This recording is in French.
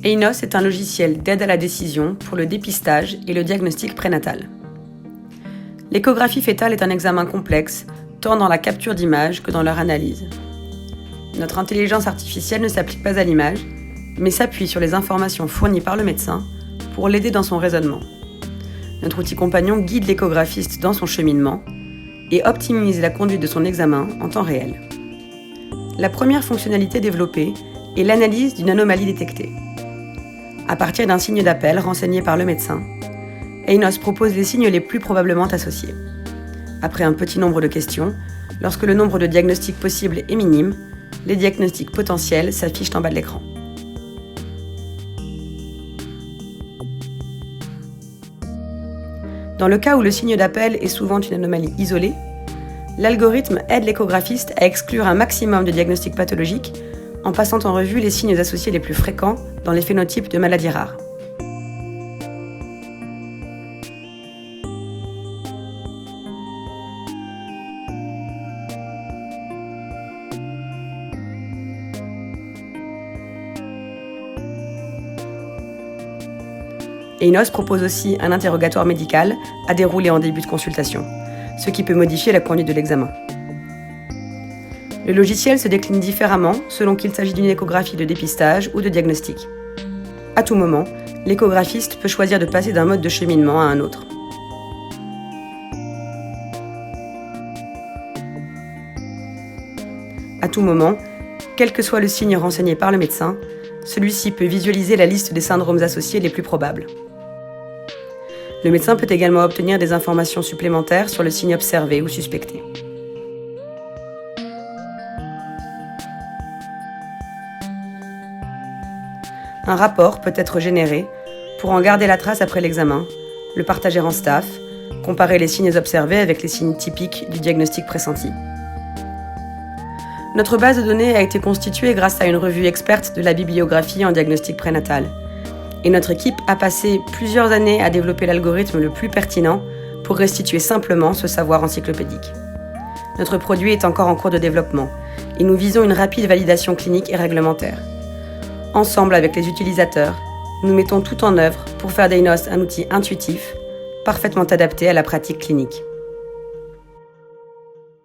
EINOS est un logiciel d'aide à la décision pour le dépistage et le diagnostic prénatal. L'échographie fœtale est un examen complexe, tant dans la capture d'images que dans leur analyse. Notre intelligence artificielle ne s'applique pas à l'image, mais s'appuie sur les informations fournies par le médecin pour l'aider dans son raisonnement. Notre outil compagnon guide l'échographiste dans son cheminement et optimise la conduite de son examen en temps réel. La première fonctionnalité développée est l'analyse d'une anomalie détectée. À partir d'un signe d'appel renseigné par le médecin, EINOS propose les signes les plus probablement associés. Après un petit nombre de questions, lorsque le nombre de diagnostics possibles est minime, les diagnostics potentiels s'affichent en bas de l'écran. Dans le cas où le signe d'appel est souvent une anomalie isolée, l'algorithme aide l'échographiste à exclure un maximum de diagnostics pathologiques en passant en revue les signes associés les plus fréquents dans les phénotypes de maladies rares. EINOS propose aussi un interrogatoire médical à dérouler en début de consultation, ce qui peut modifier la conduite de l'examen. Le logiciel se décline différemment selon qu'il s'agit d'une échographie de dépistage ou de diagnostic. À tout moment, l'échographiste peut choisir de passer d'un mode de cheminement à un autre. À tout moment, quel que soit le signe renseigné par le médecin, celui-ci peut visualiser la liste des syndromes associés les plus probables. Le médecin peut également obtenir des informations supplémentaires sur le signe observé ou suspecté. Un rapport peut être généré pour en garder la trace après l'examen, le partager en staff, comparer les signes observés avec les signes typiques du diagnostic pressenti. Notre base de données a été constituée grâce à une revue experte de la bibliographie en diagnostic prénatal. Et notre équipe a passé plusieurs années à développer l'algorithme le plus pertinent pour restituer simplement ce savoir encyclopédique. Notre produit est encore en cours de développement et nous visons une rapide validation clinique et réglementaire. Ensemble avec les utilisateurs, nous mettons tout en œuvre pour faire d'EINOS un outil intuitif, parfaitement adapté à la pratique clinique.